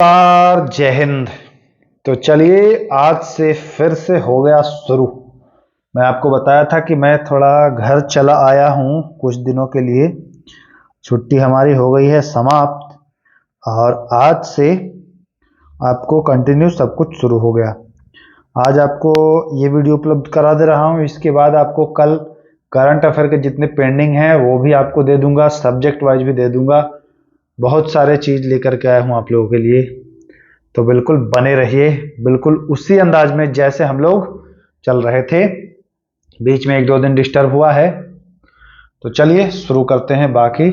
जय हिंद। तो चलिए आज से फिर से हो गया शुरू। मैं आपको बताया था कि मैं थोड़ा घर चला आया हूँ कुछ दिनों के लिए। छुट्टी हमारी हो गई है समाप्त और आज से आपको कंटिन्यू सब कुछ शुरू हो गया। आज आपको ये वीडियो उपलब्ध करा दे रहा हूँ। इसके बाद आपको कल करंट अफेयर के जितने पेंडिंग हैं वो भी आपको दे दूंगा, सब्जेक्ट वाइज भी दे दूंगा। बहुत सारे चीज़ लेकर के आया हूँ आप लोगों के लिए, तो बिल्कुल बने रहिए, बिल्कुल उसी अंदाज में जैसे हम लोग चल रहे थे। बीच में 1-2 दिन डिस्टर्ब हुआ है, तो चलिए शुरू करते हैं। बाकी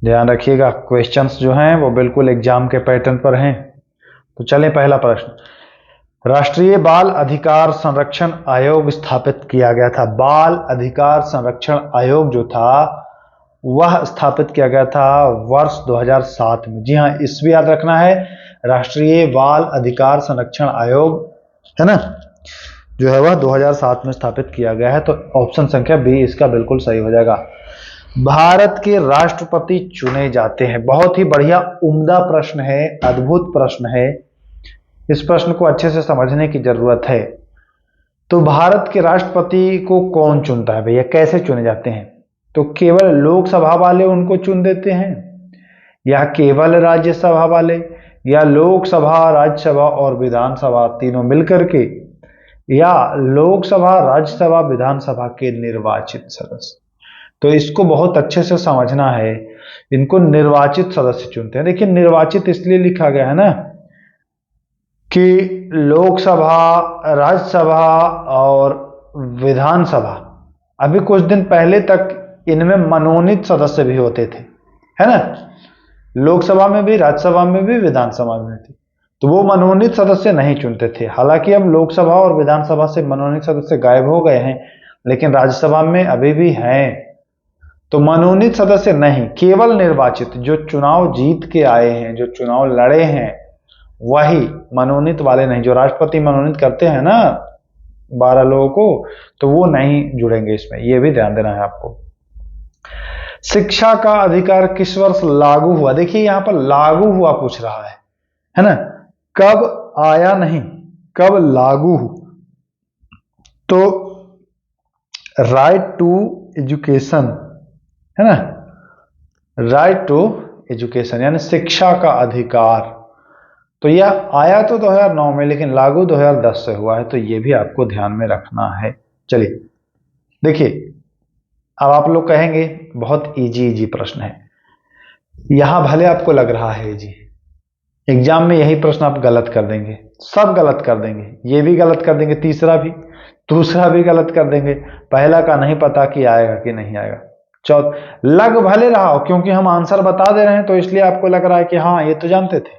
ध्यान रखिएगा, क्वेश्चंस जो हैं वो बिल्कुल एग्जाम के पैटर्न पर हैं। तो चलें, पहला प्रश्न, राष्ट्रीय बाल अधिकार संरक्षण आयोग स्थापित किया गया था। बाल अधिकार संरक्षण आयोग जो था वह स्थापित किया गया था वर्ष 2007 में। जी हाँ, ईस्वी याद रखना है। राष्ट्रीय बाल अधिकार संरक्षण आयोग है ना, जो है वह 2007 में स्थापित किया गया है। तो ऑप्शन संख्या बी इसका बिल्कुल सही हो जाएगा। भारत के राष्ट्रपति चुने जाते हैं। बहुत ही बढ़िया उम्दा प्रश्न है, अद्भुत प्रश्न है। इस प्रश्न को अच्छे से समझने की जरूरत है। तो भारत के राष्ट्रपति को कौन चुनता है भैया, कैसे चुने जाते हैं? तो केवल लोकसभा वाले उनको चुन देते हैं, या केवल राज्यसभा वाले, या लोकसभा, राज्यसभा और विधानसभा तीनों मिलकर के, या लोकसभा, राज्यसभा, विधानसभा के निर्वाचित सदस्य? तो इसको बहुत अच्छे से समझना है। इनको निर्वाचित सदस्य चुनते हैं। देखिए, निर्वाचित इसलिए लिखा गया है ना कि लोकसभा, राज्यसभा और विधानसभा, अभी कुछ दिन पहले तक इनमें मनोनीत सदस्य भी होते थे, है ना। लोकसभा में भी, राज्यसभा में भी, विधानसभा में भी, तो वो मनोनीत सदस्य नहीं चुनते थे। हालांकि अब लोकसभा और विधानसभा से मनोनीत सदस्य गायब हो गए हैं, लेकिन राज्यसभा में अभी भी हैं। तो मनोनीत सदस्य नहीं, केवल निर्वाचित, जो चुनाव जीत के आए हैं, जो चुनाव लड़े हैं, वही। मनोनीत वाले नहीं। जो राष्ट्रपति मनोनीत करते हैं ना 12 लोगों को, तो वो नहीं जुड़ेंगे इसमें, ये भी ध्यान देना है आपको। शिक्षा का अधिकार किस वर्ष लागू हुआ? देखिए यहां पर लागू हुआ पूछ रहा है ना, कब आया नहीं, कब लागू हुआ। तो राइट टू एजुकेशन है ना, राइट टू एजुकेशन यानी शिक्षा का अधिकार, तो यह आया तो 2009 में, लेकिन लागू 2010 से हुआ है। तो यह भी आपको ध्यान में रखना है। चलिए देखिए, अब आप लोग कहेंगे बहुत इजी प्रश्न है। यहां भले आपको लग रहा है इजी, एग्जाम में यही प्रश्न आप गलत कर देंगे, सब गलत कर देंगे। ये भी गलत कर देंगे, तीसरा भी, दूसरा भी गलत कर देंगे। पहला का नहीं पता कि आएगा कि नहीं आएगा। चौथा लग भले रहा हो, क्योंकि हम आंसर बता दे रहे हैं तो इसलिए आपको लग रहा है कि हाँ ये तो जानते थे,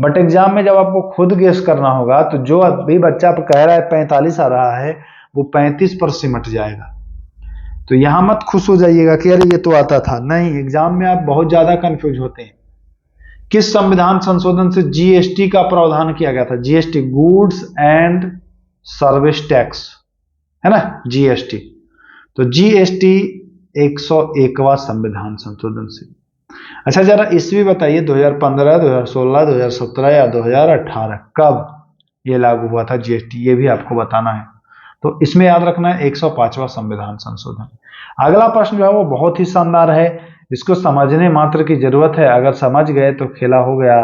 बट एग्जाम में जब आपको खुद गेस करना होगा तो जो अभी बच्चा आप कह रहा है 45 आ रहा है, वो 35 पर सिमट जाएगा। तो यहां मत खुश हो जाइएगा कि अरे ये तो आता था। नहीं, एग्जाम में आप बहुत ज्यादा कंफ्यूज होते हैं। किस संविधान संशोधन से जीएसटी का प्रावधान किया गया था? GST, goods and service tax, है ना, जीएसटी। तो जीएसटी 101वां संविधान संशोधन से। अच्छा जरा ईस्वी बताइए, 2015, 2016, 2017 या 2018, कब ये लागू हुआ था जीएसटी? ये भी आपको बताना है। तो इसमें याद रखना है 105वां संविधान संशोधन। अगला प्रश्न जो है वो बहुत ही शानदार है, इसको समझने मात्र की जरूरत है। अगर समझ गए तो खेला हो गया,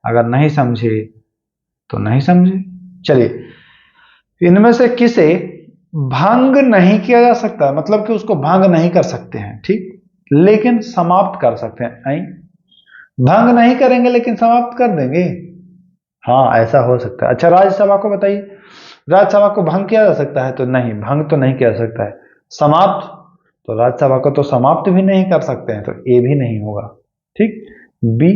अगर नहीं समझे तो नहीं समझे। चलिए, इनमें से किसे भंग नहीं किया जा सकता, मतलब कि उसको भंग नहीं कर सकते हैं, ठीक, लेकिन समाप्त कर सकते हैं। भंग नहीं करेंगे लेकिन समाप्त कर देंगे, हाँ ऐसा हो सकता है। अच्छा राज्यसभा को बताइए, राज्यसभा को भंग किया जा सकता है? तो नहीं, भंग तो नहीं किया जा सकता है। समाप्त, तो राज्यसभा को तो समाप्त भी नहीं कर सकते हैं, तो ए भी नहीं होगा, ठीक। बी,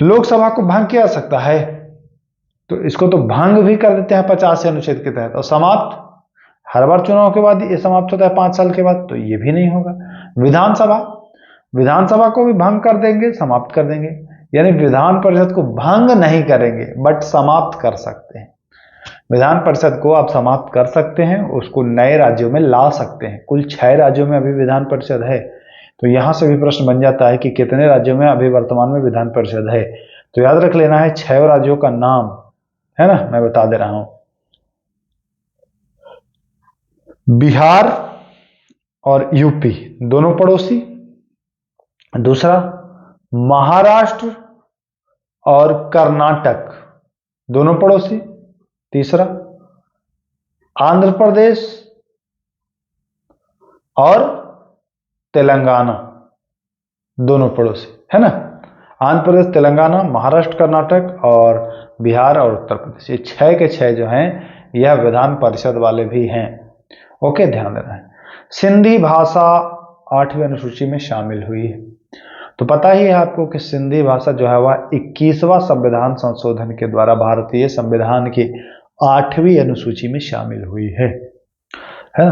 लोकसभा को भंग किया जा सकता है, तो इसको तो भंग भी कर देते हैं 50 अनुच्छेद के तहत। और समाप्त, हर बार चुनाव के बाद ये समाप्त होता है 5 साल के बाद, तो ये भी नहीं होगा। विधानसभा, विधानसभा को भी भंग कर देंगे, समाप्त कर देंगे, यानी विधान परिषद को भंग नहीं करेंगे बट समाप्त कर सकते हैं। विधान परिषद को आप समाप्त कर सकते हैं, उसको नए राज्यों में ला सकते हैं। कुल 6 राज्यों में अभी विधान परिषद है, तो यहां से भी प्रश्न बन जाता है कि कितने राज्यों में अभी वर्तमान में विधान परिषद है। तो याद रख लेना है 6 राज्यों का नाम, है ना, मैं बता दे रहा हूं। बिहार और यूपी दोनों पड़ोसी, दूसरा महाराष्ट्र और कर्नाटक दोनों पड़ोसी, तीसरा आंध्र प्रदेश और तेलंगाना दोनों पड़ोसी, है ना। आंध्र प्रदेश, तेलंगाना, महाराष्ट्र, कर्नाटक और बिहार और उत्तर प्रदेश, ये 6 के 6 जो हैं यह विधान परिषद वाले भी हैं। ओके, ध्यान देना है। सिंधी भाषा 8वीं अनुसूची में शामिल हुई है। तो पता ही है आपको कि सिंधी भाषा जो है वह 21वां संविधान संशोधन के द्वारा भारतीय संविधान की 8वीं अनुसूची में शामिल हुई है ना।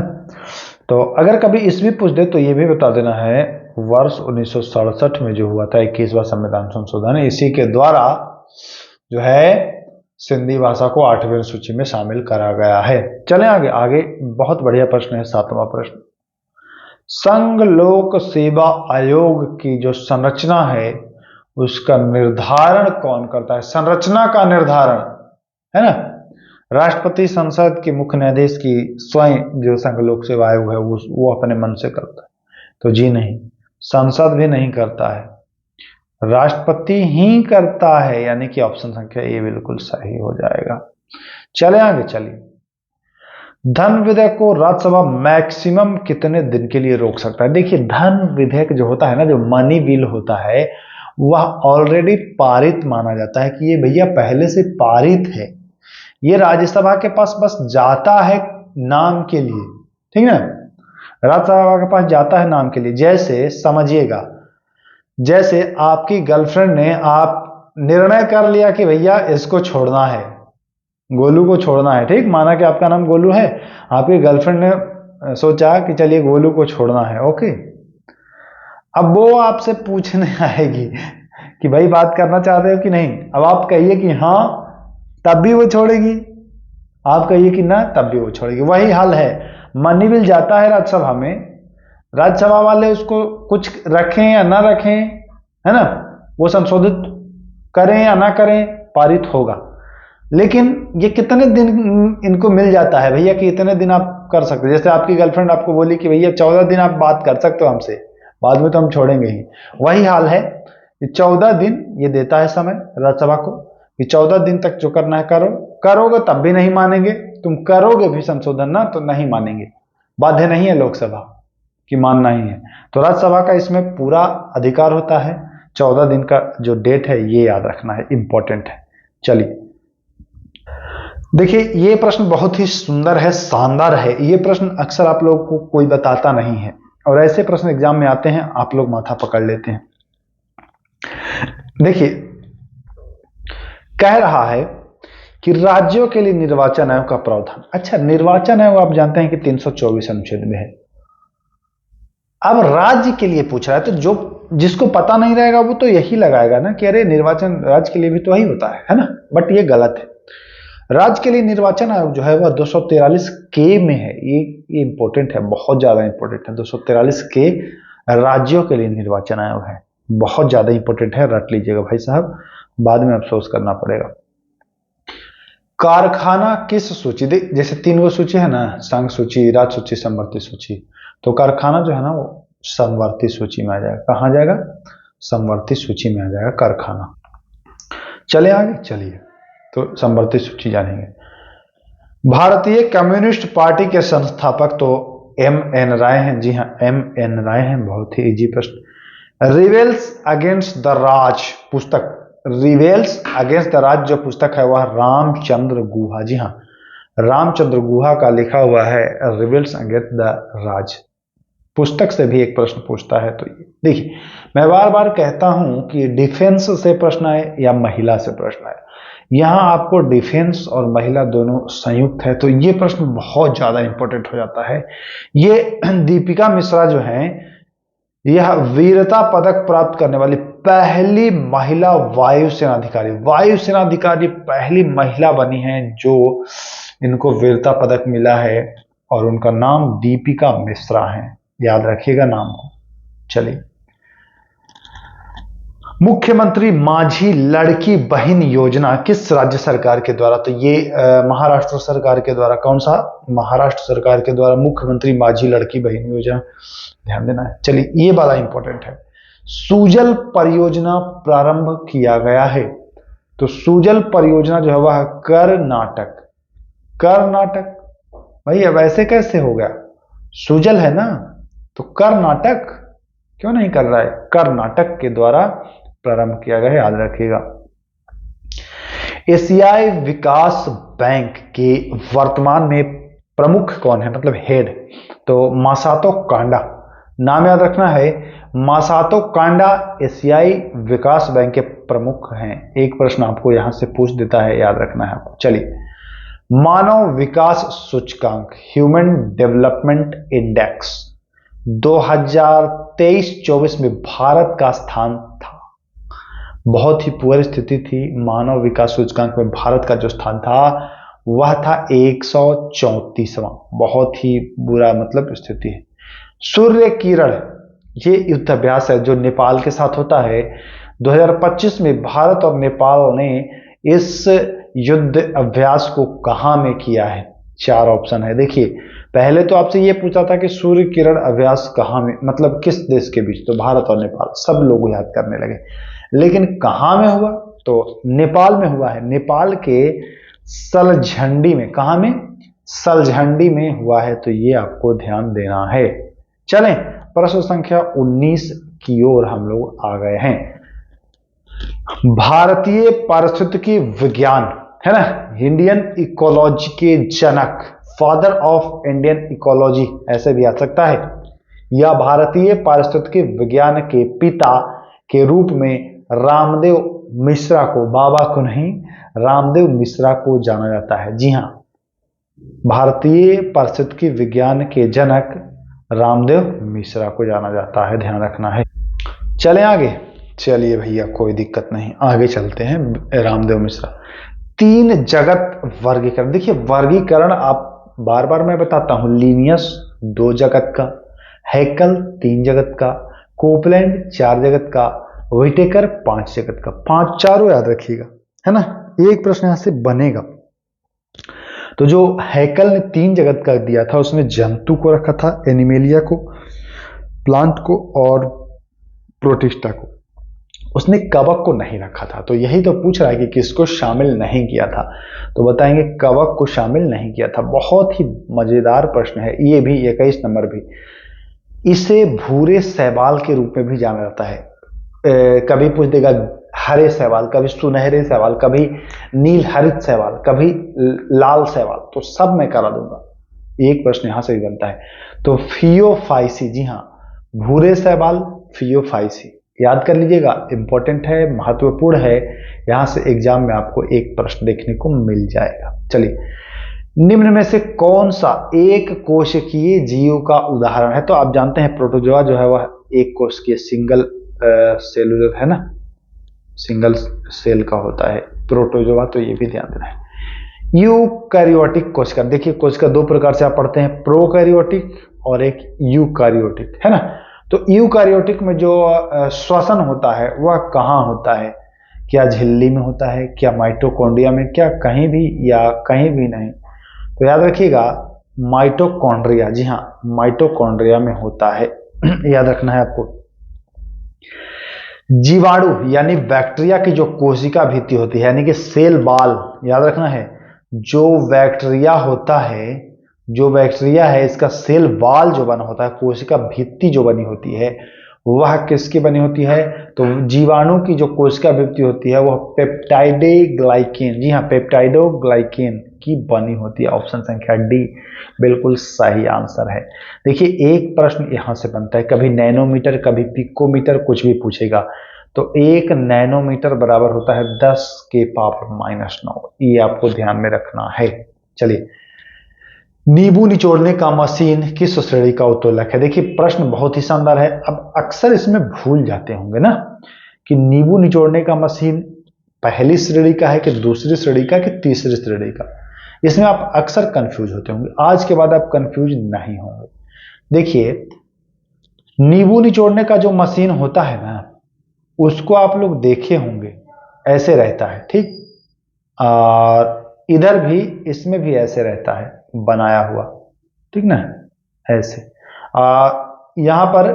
तो अगर कभी ईस्वी पूछ दे तो ये भी बता देना है वर्ष 1967 में जो हुआ था 21वां संविधान संशोधन, इसी के द्वारा जो है सिंधी भाषा को 8वीं अनुसूची में शामिल करा गया है। चलें आगे। आगे बहुत बढ़िया प्रश्न है, 7वां प्रश्न। संघ लोक सेवा आयोग की जो संरचना है उसका निर्धारण कौन करता है? संरचना का निर्धारण, है ना, राष्ट्रपति, संसद के मुख्य न्यायाधीश की स्वयं जो संघ लोक सेवा आयोग है वो अपने मन से करता है? तो जी नहीं, संसद भी नहीं करता है, राष्ट्रपति ही करता है, यानी कि ऑप्शन संख्या ए बिल्कुल सही हो जाएगा। चले आगे, चलिए। धन विधेयक को राज्यसभा मैक्सिमम कितने दिन के लिए रोक सकता है? देखिए, धन विधेयक जो होता है ना, जो मनी बिल होता है, वह ऑलरेडी पारित माना जाता है कि ये भैया पहले से पारित है, ये राज्यसभा के पास बस जाता है नाम के लिए, ठीक है, राज्यसभा के पास जाता है नाम के लिए। जैसे समझिएगा, जैसे आपकी गर्लफ्रेंड ने आप निर्णय कर लिया कि भैया इसको छोड़ना है, गोलू को छोड़ना है, ठीक, माना कि आपका नाम गोलू है, आपकी गर्लफ्रेंड ने सोचा कि चलिए गोलू को छोड़ना है, ओके। अब वो आपसे पूछने आएगी कि भाई बात करना चाहते हो कि नहीं। अब आप कहिए कि हाँ, तब भी वो छोड़ेगी, आप कहिए कि ना, तब भी वो छोड़ेगी। वही हाल है, मनी बिल जाता है राज्यसभा में, राज्यसभा वाले उसको कुछ रखें या ना रखें, है ना, वो संशोधित करें या ना करें, पारित होगा। लेकिन ये कितने दिन इनको मिल जाता है भैया कि इतने दिन आप कर सकते हैं। जैसे आपकी गर्लफ्रेंड आपको बोली कि भैया 14 दिन आप बात कर सकते हो हमसे, बाद में तो हम छोड़ेंगे ही। वही हाल है, 14 दिन ये देता है समय राज्यसभा को कि 14 दिन तक जो करना है करो, करोगे तब भी नहीं मानेंगे, तुम करोगे भी संशोधन ना तो नहीं मानेंगे, बाध्य नहीं है लोकसभा कि मानना ही है। तो राज्यसभा का इसमें पूरा अधिकार होता है। 14 दिन का जो डेट है ये याद रखना है, इंपॉर्टेंट है। चलिए देखिए, ये प्रश्न बहुत ही सुंदर है, शानदार है। ये प्रश्न अक्सर आप लोगों को कोई बताता नहीं है, और ऐसे प्रश्न एग्जाम में आते हैं, आप लोग माथा पकड़ लेते हैं। देखिए, कह रहा है कि राज्यों के लिए निर्वाचन आयोग का प्रावधान। अच्छा, निर्वाचन आयोग आप जानते हैं कि 324 अनुच्छेद में है। अब राज्य के लिए पूछ रहा है, तो जो जिसको पता नहीं रहेगा वो तो यही लगाएगा ना कि अरे निर्वाचन राज्य के लिए भी तो वही होता है ना, बट ये गलत है। राज्य के लिए निर्वाचन आयोग जो है वह 243 के में है। ये इंपॉर्टेंट है, बहुत ज्यादा इंपॉर्टेंट है। 243 के राज्यों के लिए निर्वाचन आयोग है, बहुत ज्यादा इंपॉर्टेंट है, रट लीजिएगा भाई साहब, बाद में अफसोस करना पड़ेगा। कारखाना किस सूची, जैसे 3 गो सूची है ना, संघ सूची, राज्य सूची, समवर्ती सूची, तो कारखाना जो है ना वो समवर्ती सूची में आ जाएगा। कहां जाएगा? समवर्ती सूची में आ जाएगा कारखाना। चले आगे, चलिए, तो समवर्ती सूची जानेंगे। भारतीय कम्युनिस्ट पार्टी के संस्थापक तो M.N. राय हैं। जी हाँ, M.N. राय हैं। बहुत ही इजी प्रश्न। रिवेल्स अगेंस्ट द राज पुस्तक, रिवेल्स अगेंस्ट द राज जो पुस्तक है वह रामचंद्र गुहा, जी हाँ, रामचंद्र गुहा का लिखा हुआ है रिवेल्स अगेंस्ट द राज। पुस्तक से भी एक प्रश्न पूछता है। तो देखिए, मैं बार बार कहता हूं कि डिफेंस से प्रश्न आए या महिला से प्रश्न आए, यहां आपको डिफेंस और महिला दोनों संयुक्त है, तो ये प्रश्न बहुत ज्यादा इंपॉर्टेंट हो जाता है। ये दीपिका मिश्रा जो हैं, यह वीरता पदक प्राप्त करने वाली पहली महिला वायुसेना अधिकारी, वायुसेना अधिकारी पहली महिला बनी है जो इनको वीरता पदक मिला है, और उनका नाम दीपिका मिश्रा है, याद रखिएगा नाम को। चलिए, मुख्यमंत्री माझी लड़की बहन योजना किस राज्य सरकार के द्वारा? तो ये महाराष्ट्र सरकार के द्वारा। कौन सा? महाराष्ट्र सरकार के द्वारा मुख्यमंत्री माझी लड़की बहन योजना, ध्यान देना है। चलिए, ये वाला इंपॉर्टेंट है। सुजल परियोजना प्रारंभ किया गया है, तो सुजल परियोजना जो है वह कर्नाटक। कर्नाटक भाई, अब ऐसे कैसे हो गया? सुजल है ना, तो कर्नाटक क्यों नहीं कर रहा है? कर्नाटक के द्वारा प्रारंभ किया गया है, याद रखिएगा। एशियाई विकास बैंक के वर्तमान में प्रमुख कौन है, मतलब हेड? तो मासातो कांडा, नाम याद रखना है। मासातो कांडा एशियाई विकास बैंक के प्रमुख हैं। एक प्रश्न आपको यहां से पूछ देता है, याद रखना है आपको। चलिए, मानव विकास सूचकांक ह्यूमन डेवलपमेंट इंडेक्स 2023-24 में भारत का स्थान था, बहुत ही पुअर स्थिति थी। मानव विकास सूचकांक में भारत का जो स्थान था वह था 134वां, बहुत ही बुरा मतलब स्थिति है। सूर्य किरण, ये युद्धाभ्यास है जो नेपाल के साथ होता है। 2025 में भारत और नेपाल ने इस युद्ध अभ्यास को कहां में किया है? 4 ऑप्शन है। देखिए, पहले तो आपसे ये पूछा था कि सूर्य किरण अभ्यास कहां में, मतलब किस देश के बीच? तो भारत और नेपाल, सब लोग याद करने लगे। लेकिन कहां में हुआ? तो नेपाल में हुआ है, नेपाल के सलझंडी में। कहां में? सलझंडी में हुआ है, तो ये आपको ध्यान देना है। चलें, प्रश्न संख्या 19 की ओर हम लोग आ गए हैं। भारतीय पारिस्थितिकी विज्ञान है ना, इंडियन इकोलॉजी के जनक, फादर ऑफ इंडियन इकोलॉजी ऐसे भी आ सकता है, या भारतीय पारिस्थितिकी विज्ञान के पिता के रूप में रामदेव मिश्रा को, बाबा को नहीं, रामदेव मिश्रा को जाना जाता है। जी हां, भारतीय पारिस्थितिकी विज्ञान के जनक रामदेव मिश्रा को जाना जाता है, ध्यान रखना है। चलें आगे। चलिए भैया, कोई दिक्कत नहीं, आगे चलते हैं। रामदेव मिश्रा, 3 जगत वर्गीकरण। देखिए, वर्गीकरण आप बार बार मैं बताता हूं, लीनियस 2 जगत का, हैकल 3 जगत का, कोपलैंड 4 जगत का, व्हिटेकर 5 जगत का। 5 चारों याद रखिएगा, है ना। एक प्रश्न यहां से बनेगा। तो जो हैकल ने 3 जगत का दिया था, उसमें जंतु को रखा था, एनिमेलिया को, प्लांट को और प्रोटिस्टा को। उसने कवक को नहीं रखा था। तो यही तो पूछ रहा है कि किसको शामिल नहीं किया था, तो बताएंगे कवक को शामिल नहीं किया था। बहुत ही मजेदार प्रश्न है ये भी, 21 नंबर भी। इसे भूरे शैवाल के रूप में भी जाना जाता है। कभी पूछ देगा हरे शैवाल, कभी सुनहरे शैवाल, कभी नील हरित शैवाल, कभी लाल शैवाल, तो सब मैं करा दूंगा। एक प्रश्न यहां से भी बनता है। तो फियोफाइसी, जी हां, भूरे शैवाल फियोफाइसी, याद कर लीजिएगा, इंपॉर्टेंट है, महत्वपूर्ण है। यहां से एग्जाम में आपको एक प्रश्न देखने को मिल जाएगा। चलिए, निम्न में से कौन सा एक कोशिकीय जीव का उदाहरण है? तो आप जानते हैं प्रोटोजोआ जो है वह एक कोशिकीय, सिंगल सेलुलर है ना, सिंगल सेल का होता है प्रोटोजोआ, तो ये भी ध्यान देना है। यूकैरियोटिक कोशिका, देखिए कोशिका 2 प्रकार से आप पढ़ते हैं, प्रोकैरियोटिक और एक यूकैरियोटिक, है ना। तो यूकैरियोटिक में जो श्वसन होता है वह कहाँ होता है? क्या झिल्ली में होता है, क्या माइटोकॉन्ड्रिया में, क्या कहीं भी या कहीं भी नहीं? तो याद रखिएगा माइटोकॉन्ड्रिया, जी हाँ, माइटोकॉन्ड्रिया में होता है। याद रखना है आपको। जीवाणु यानी बैक्टीरिया की जो कोशिका भित्ति होती है, यानी कि सेल बाल, याद रखना है। जो बैक्टीरिया होता है, जो बैक्टीरिया है, इसका सेल बाल जो बना होता है, कोशिका भित्ति जो बनी होती है, वह किसकी बनी होती है? तो जीवाणु की जो कोशिका भित्ति होती है वह पेप्टाइडोग्लाइकेन, जी हाँ, पेप्टाइडोग्लाइकेन की बनी होती है। ऑप्शन संख्या डी बिल्कुल सही आंसर है। देखिए, एक प्रश्न यहां से बनता है, कभी नैनोमीटर, कभी पिकोमीटर, कुछ भी पूछेगा। तो 1 नैनोमीटर बराबर होता है 10 के पावर -9, ये आपको ध्यान में रखना है। चलिए, नींबू निचोड़ने का मशीन किस श्रेणी का उत्तोलक है? देखिए, प्रश्न बहुत ही शानदार है। अब अक्सर इसमें भूल जाते होंगे ना कि नींबू निचोड़ने का मशीन पहली श्रेणी का है कि दूसरी श्रेणी का कि तीसरी श्रेणी का। इसमें आप अक्सर कंफ्यूज होते होंगे, आज के बाद आप कंफ्यूज नहीं होंगे। देखिए, नींबू निचोड़ने का जो मशीन होता है ना, उसको आप लोग देखे होंगे, ऐसे रहता है, ठीक। और इधर भी, इसमें भी ऐसे रहता है बनाया हुआ, ठीक ना, ऐसे। यहां पर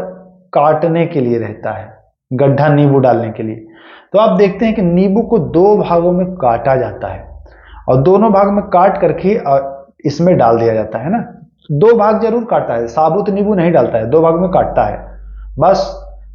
काटने के लिए रहता है, गड्ढा नींबू डालने के लिए। तो आप देखते हैं कि नींबू को दो भागों में काटा जाता है और दोनों भाग में काट करके इसमें डाल दिया जाता है ना। दो भाग जरूर काटता है, साबुत नींबू नहीं डालता है, दो भाग में काटता है बस।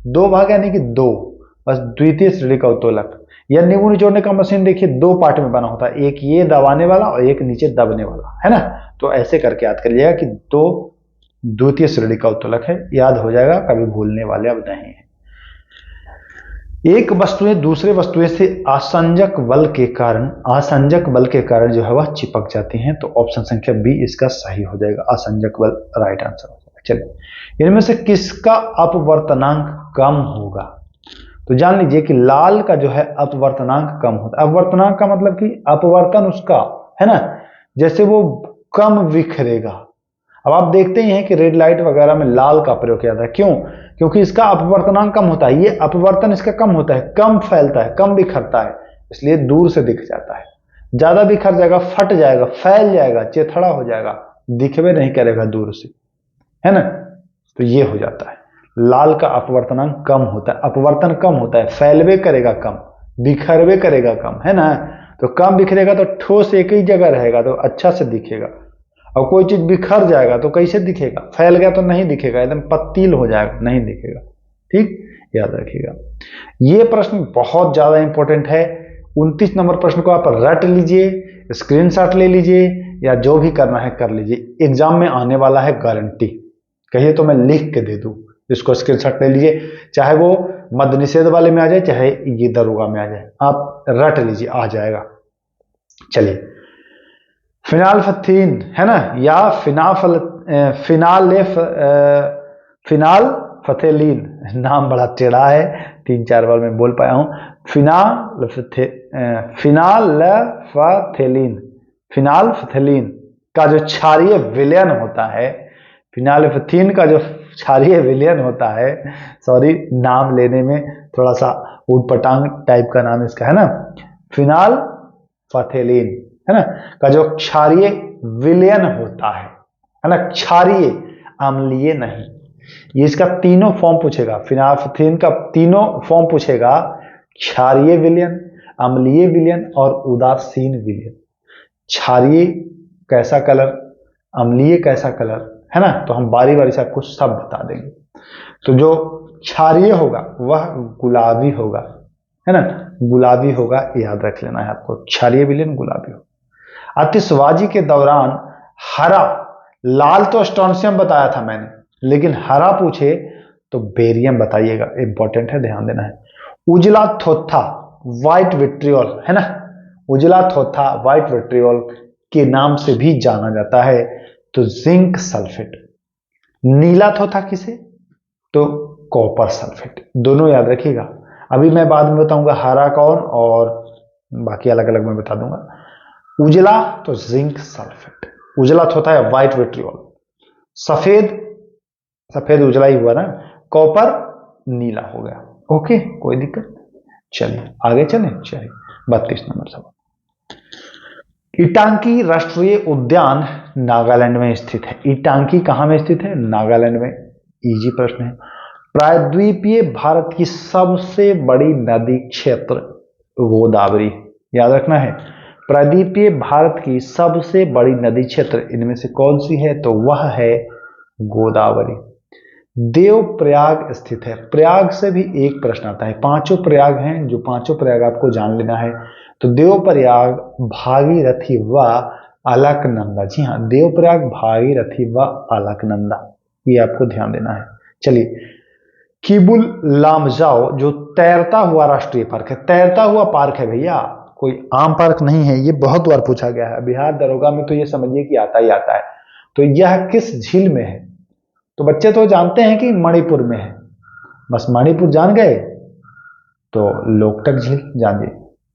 दो भाग यानी कि दो, बस द्वितीय श्रेणी का उत्तोलक। यह नींबू निचोड़ने का मशीन देखिए दो पार्ट में बना होता है, एक ये दबाने वाला और एक नीचे दबने वाला, है ना। तो ऐसे करके याद कर लिया कि दो द्वितीय श्रेणी का उत्तोलक है, याद हो जाएगा, कभी भूलने वाले अब नहीं है। एक वस्तुएं दूसरे वस्तुएं से आसंजक बल के कारण जो है वह चिपक जाती हैं। तो ऑप्शन संख्या बी इसका सही हो जाएगा, आसंजक बल राइट आंसर हो जाएगा। चलिए, इनमें से किसका अपवर्तनांक कम होगा? तो जान लीजिए कि लाल का जो है अपवर्तनांक कम होता है। अपवर्तनांक का मतलब कि अपवर्तन उसका, है ना, जैसे वो कम बिखरेगा। अब आप देखते ही हैं कि रेड लाइट वगैरह में लाल का प्रयोग किया जाता है, क्यों? क्योंकि इसका अपवर्तनांक कम होता है, ये अपवर्तन इसका कम होता है, कम फैलता है, कम बिखरता है, इसलिए दूर से दिख जाता है। ज्यादा बिखर जाएगा, फट जाएगा, फैल जाएगा, चेथड़ा हो जाएगा, दिखवे नहीं करेगा दूर से, है ना। तो ये हो जाता है, लाल का अपवर्तनांक कम होता है, अपवर्तन कम होता है, फैलवे करेगा कम, बिखरवे करेगा कम, है ना। तो कम बिखरेगा तो ठोस एक ही जगह रहेगा तो अच्छा से दिखेगा। और कोई चीज बिखर जाएगा तो कैसे दिखेगा? फैल गया तो नहीं दिखेगा, एकदम पत्तील हो जाएगा, नहीं दिखेगा, ठीक, याद रखिएगा। ये प्रश्न बहुत ज्यादा इंपॉर्टेंट है। 29 नंबर प्रश्न को आप रट लीजिए, स्क्रीनशॉट ले लीजिए, या जो भी करना है कर लीजिए, एग्जाम में आने वाला है, गारंटी। कहिए तो मैं लिख के दे दूं, इसको स्क्रीनशॉट ले लीजिए, चाहे वो मद निषेध वाले में आ जाए, चाहे ये दरोगा में आ जाए, आप रट लीजिए, आ जाएगा। चलिए, फिनाल्फथीन है ना, या फिनाल फथेलीन, नाम बड़ा टेढ़ा है, 3-4 बार मैं बोल पाया हूं। फिनाल्फथेलीन का जो क्षारीय विलयन होता है, फिनाल्फथीन का जो क्षारीय विलयन होता है, सॉरी नाम लेने में थोड़ा सा उटपटांग टाइप का नाम इसका है ना, फिनाल्फथेलीन, है ना, का जो क्षारीय विलयन होता है ना, क्षारीय, अम्लीय नहीं। ये इसका तीनों फॉर्म पूछेगा, फिनाल्फथीन का तीनों फॉर्म पूछेगा, क्षारीय विलयन, अम्लीय विलयन और उदासीन विलयन। क्षारीय कैसा कलर, अम्लीय कैसा कलर, है ना, तो हम बारी बारी से आपको सब बता देंगे। तो जो क्षारीय होगा वह गुलाबी होगा, है ना, गुलाबी होगा, याद रख लेना है आपको, क्षारीय विलयन गुलाबी होगा। आतिशबाजी के दौरान हरा, लाल तो स्ट्रोंसियम बताया था मैंने, लेकिन हरा पूछे तो बेरियम बताइएगा, इंपॉर्टेंट है, ध्यान देना है। उजला थोथा, व्हाइट विट्रियोल, है ना, उजला थोथा व्हाइट विट्रियोल के नाम से भी जाना जाता है, तो जिंक सल्फेट। नीला थोथा किसे? तो कॉपर सल्फेट, दोनों याद रखिएगा। अभी मैं बाद में बताऊंगा हरा कौन, और बाकी अलग अलग मैं बता दूंगा। उजला तो जिंक सल्फेट, उजला थोथा है व्हाइट विट्रियोल। सफेद, सफेद उजला ही हुआ ना, कॉपर नीला हो गया। ओके, कोई दिक्कत? चलिए आगे चलें। चलिए 32 नंबर सवाल। इटांकी राष्ट्रीय उद्यान नागालैंड में स्थित है। इटांकी कहां में स्थित है? नागालैंड में। इजी प्रश्न है। प्रायद्वीपीय भारत की सबसे बड़ी नदी क्षेत्र गोदावरी, याद रखना है। प्रायद्वीपीय भारत की सबसे बड़ी नदी क्षेत्र इनमें से कौन सी है? तो वह है गोदावरी। देवप्रयाग स्थित है। प्रयाग से भी एक प्रश्न आता है, पांचों प्रयाग हैं, जो पांचों प्रयाग आपको जान लेना है। तो देवप्रयाग, भागीरथी व अलकनंदा, जी हाँ, देवप्रयाग, भागीरथी व अलकनंदा, ये आपको ध्यान देना है। चलिए, किबुल लामजाओ जो तैरता हुआ राष्ट्रीय पार्क है, तैरता हुआ पार्क है भैया, कोई आम पार्क नहीं है, ये बहुत बार पूछा गया है बिहार दरोगा में, तो ये समझिए कि आता ही आता है। तो यह किस झील में है? तो बच्चे तो जानते हैं कि मणिपुर में है, बस मणिपुर जान गए तो लोकटक झील जानिए,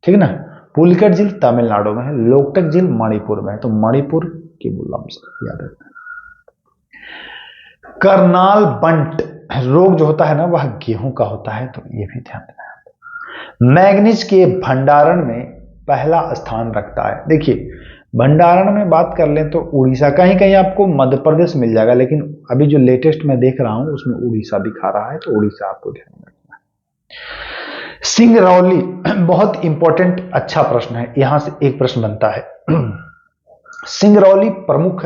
ठीक ना। पुलिकट झील तमिलनाडु में है, लोकटक झील मणिपुर में है, तो मणिपुर की बुल्लम याद रखना। करनाल बंट रोग जो होता है ना वह गेहूं का होता है, तो ये भी ध्यान देना है। मैग्नीज के भंडारण में पहला स्थान रखता है। देखिए भंडारण में बात कर लें तो उड़ीसा, कहीं कहीं आपको मध्य प्रदेश मिल जाएगा, लेकिन अभी जो लेटेस्ट मैं देख रहा हूं उसमें उड़ीसा दिखा रहा है, तो उड़ीसा आपको ध्यान में रखना है। सिंगरौली बहुत इंपॉर्टेंट अच्छा प्रश्न है, यहां से एक प्रश्न बनता है। सिंगरौली प्रमुख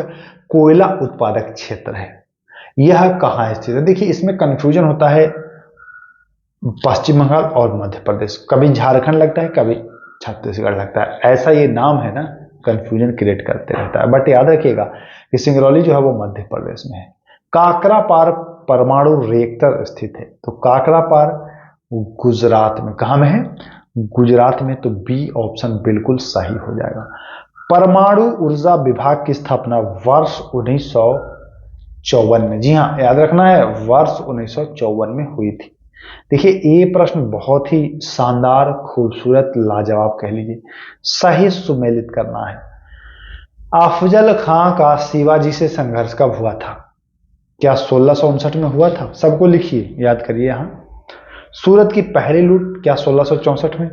कोयला उत्पादक क्षेत्र है, यह कहां स्थित है? देखिए इसमें कंफ्यूजन होता है पश्चिम बंगाल और मध्य प्रदेश, कभी झारखंड लगता है कभी छत्तीसगढ़ लगता है, ऐसा ये नाम है ना, कंफ्यूजन क्रिएट करते रहता है। बट याद रखिएगा कि सिंगरौली जो है वो मध्य प्रदेश में है। काकरापार परमाणु रिएक्टर स्थित है, तो काकरापार गुजरात में, कहां में है? गुजरात में, तो बी ऑप्शन बिल्कुल सही हो जाएगा। परमाणु ऊर्जा विभाग की स्थापना वर्ष 1954 में, जी हां याद रखना है, वर्ष 1954 में हुई थी। देखिए ये प्रश्न बहुत ही शानदार, खूबसूरत, लाजवाब कह लीजिए, सही सुमेलित करना है। अफजल खां का शिवाजी से संघर्ष कब हुआ था? क्या 1659 में हुआ था? सबको लिखिए, याद करिए। यहां सूरत की पहली लूट क्या 1664 में?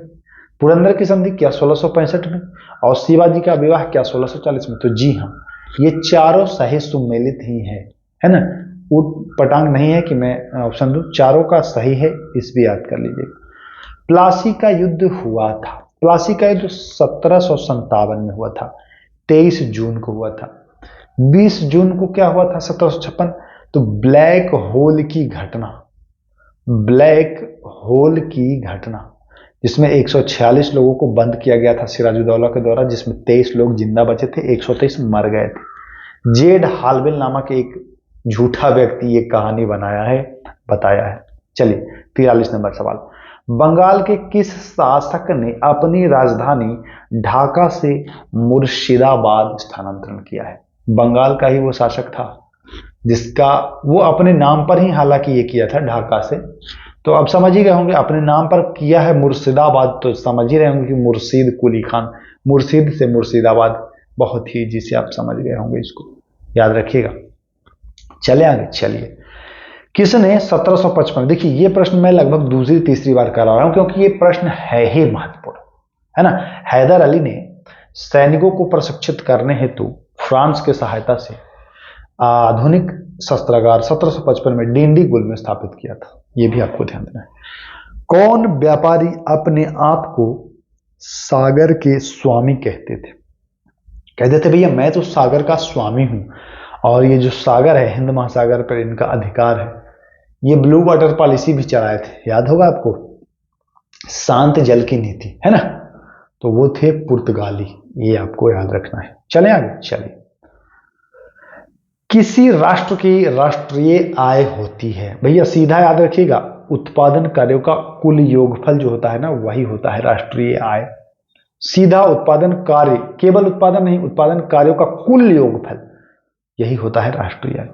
पुरंदर की संधि क्या 1665 में? और शिवाजी का विवाह क्या 1640 में? तो जी हाँ, ये चारों सही सुमेलित ही है ना, उट पटांग नहीं है कि मैं ऑप्शन दूं, चारों का सही है, इस भी याद कर लीजिए। प्लासी का युद्ध हुआ था, प्लासी का युद्ध 1757 में हुआ था, 23 जून को हुआ था। 20 जून को क्या हुआ था 1756? तो ब्लैक होल की घटना, ब्लैक होल की घटना, जिसमें 146 लोगों को बंद किया गया था सिराजुद्दौला के द्वारा, जिसमें 23 लोग जिंदा बचे थे, 123 मर गए थे। जेड हालवेल नामक एक झूठा व्यक्ति ये कहानी बनाया है, बताया है। चलिए 43 नंबर सवाल, बंगाल के किस शासक ने अपनी राजधानी ढाका से मुर्शिदाबाद स्थानांतरण किया है? बंगाल का ही वो शासक था जिसका वो अपने नाम पर ही हालांकि ये किया था ढाका से, तो अब समझ ही गए होंगे अपने नाम पर किया है मुर्शिदाबाद, तो समझ ही रहे होंगे कि मुर्शीद कुली खान, मुर्शीद से मुर्शिदाबाद, बहुत ही जिसे आप समझ गए होंगे, इसको याद रखिएगा। चले आगे, चलिए किसने 1755, देखिए ये प्रश्न मैं लगभग दूसरी तीसरी बार करा रहा हूं क्योंकि ये प्रश्न है ही महत्वपूर्ण, है ना। हैदर अली ने सैनिकों को प्रशिक्षित करने हेतु फ्रांस के सहायता से आधुनिक शस्त्रागार 1755 में डिंडीगुल में स्थापित किया था, ये भी आपको ध्यान देना है। कौन व्यापारी अपने आप को सागर के स्वामी कहते थे? कहते थे भैया मैं तो सागर का स्वामी हूं, और ये जो सागर है हिंद महासागर पर इनका अधिकार है। ये ब्लू वाटर पॉलिसी भी चलाए थे, याद होगा आपको, शांत जल की नीति, है ना, तो वो थे पुर्तगाली, ये आपको याद रखना है। चलें आगे, चलिए किसी राष्ट्र की राष्ट्रीय आय होती है, भैया सीधा याद रखिएगा, उत्पादन कार्यों का कुल योगफल जो होता है ना वही होता है राष्ट्रीय आय। सीधा उत्पादन कार्य, केवल उत्पादन नहीं, उत्पादन कार्यों का कुल योगफल, यही होता है राष्ट्रीय आय।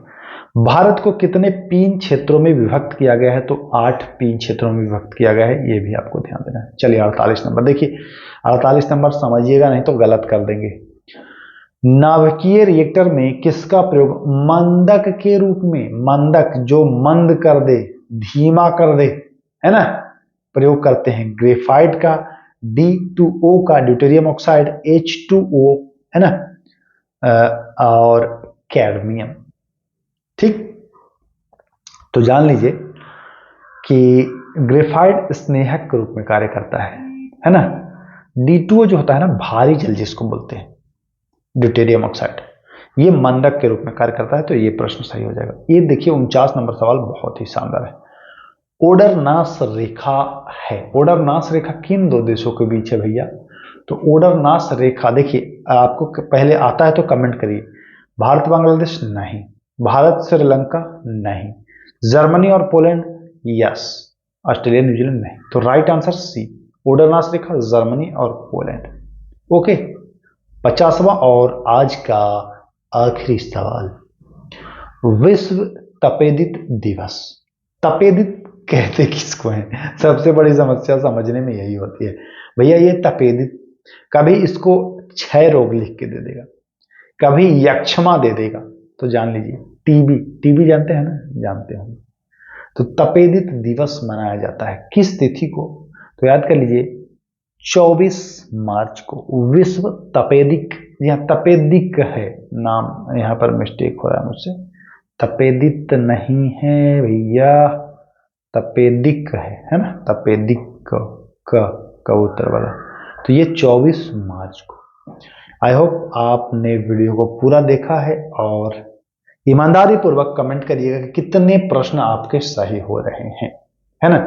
भारत को कितने पीन क्षेत्रों में विभक्त किया गया है? तो 8 पीन क्षेत्रों में विभक्त किया गया है, ये भी आपको ध्यान देना है। चलिए 48 नंबर, देखिए 48 नंबर समझिएगा नहीं तो गलत कर देंगे। नाभिकीय रिएक्टर में किसका प्रयोग मंदक के रूप में, मंदक जो मंद कर दे, धीमा कर दे, है ना, प्रयोग करते हैं? ग्रेफाइट का, D2O का, ड्यूटेरियम ऑक्साइड, H2O, है ना, और कैडमियम। ठीक, तो जान लीजिए कि ग्रेफाइट स्नेहक के रूप में कार्य करता है ना। D2O जो होता है ना भारी जल जिसको बोलते हैं, ड्यूटेरियम ऑक्साइड, ये मंदक के रूप में कार्य करता है, तो ये प्रश्न सही हो जाएगा। ये देखिए 49 नंबर सवाल बहुत ही शानदार है। ओडरनास रेखा है, ओडरनास रेखा किन दो देशों के बीच है भैया? तो ओडरनास रेखा, देखिए आपको पहले आता है तो कमेंट करिए। भारत बांग्लादेश नहीं, भारत श्रीलंका नहीं, जर्मनी और पोलैंड यस, ऑस्ट्रेलिया न्यूजीलैंड नहीं, तो राइट आंसर सी, ओडरनास रेखा जर्मनी और पोलैंड। ओके, 50वां और आज का आखिरी सवाल, विश्व तपेदित दिवस, तपेदित कहते किसको है? सबसे बड़ी समस्या समझने में यही होती है भैया, ये तपेदित, कभी इसको क्षय रोग लिख के दे देगा, कभी यक्षमा दे देगा, तो जान लीजिए टीबी, टीबी जानते हैं ना, जानते होंगे, तो तपेदिक दिवस मनाया जाता है किस तिथि को? तो याद कर लीजिए 24 मार्च को विश्व तपेदिक, या तपेदिक है नाम, यहाँ पर मिस्टेक हो रहा है मुझसे, तपेदित नहीं है भैया, तपेदिक है ना, तपेदिक कबूतर वाला। तो ये 24 मार्च को। आई होप आपने वीडियो को पूरा देखा है और ईमानदारी पूर्वक कमेंट करिएगा कि कितने प्रश्न आपके सही हो रहे हैं, है ना।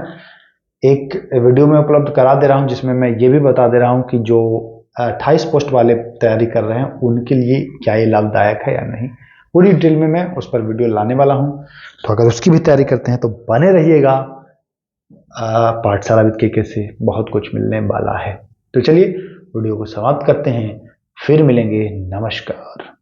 एक वीडियो में उपलब्ध करा दे रहा हूं जिसमें मैं ये भी बता दे रहा हूं कि जो 28 पोस्ट वाले तैयारी कर रहे हैं उनके लिए क्या ये लाभदायक है या नहीं, पूरी डिटेल में मैं उस पर वीडियो लाने वाला हूं। तो अगर उसकी भी तैयारी करते हैं तो बने रहिएगा। पाठशाला विद के से बहुत कुछ मिलने वाला है। तो चलिए वीडियो को समाप्त करते हैं, फिर मिलेंगे। नमस्कार।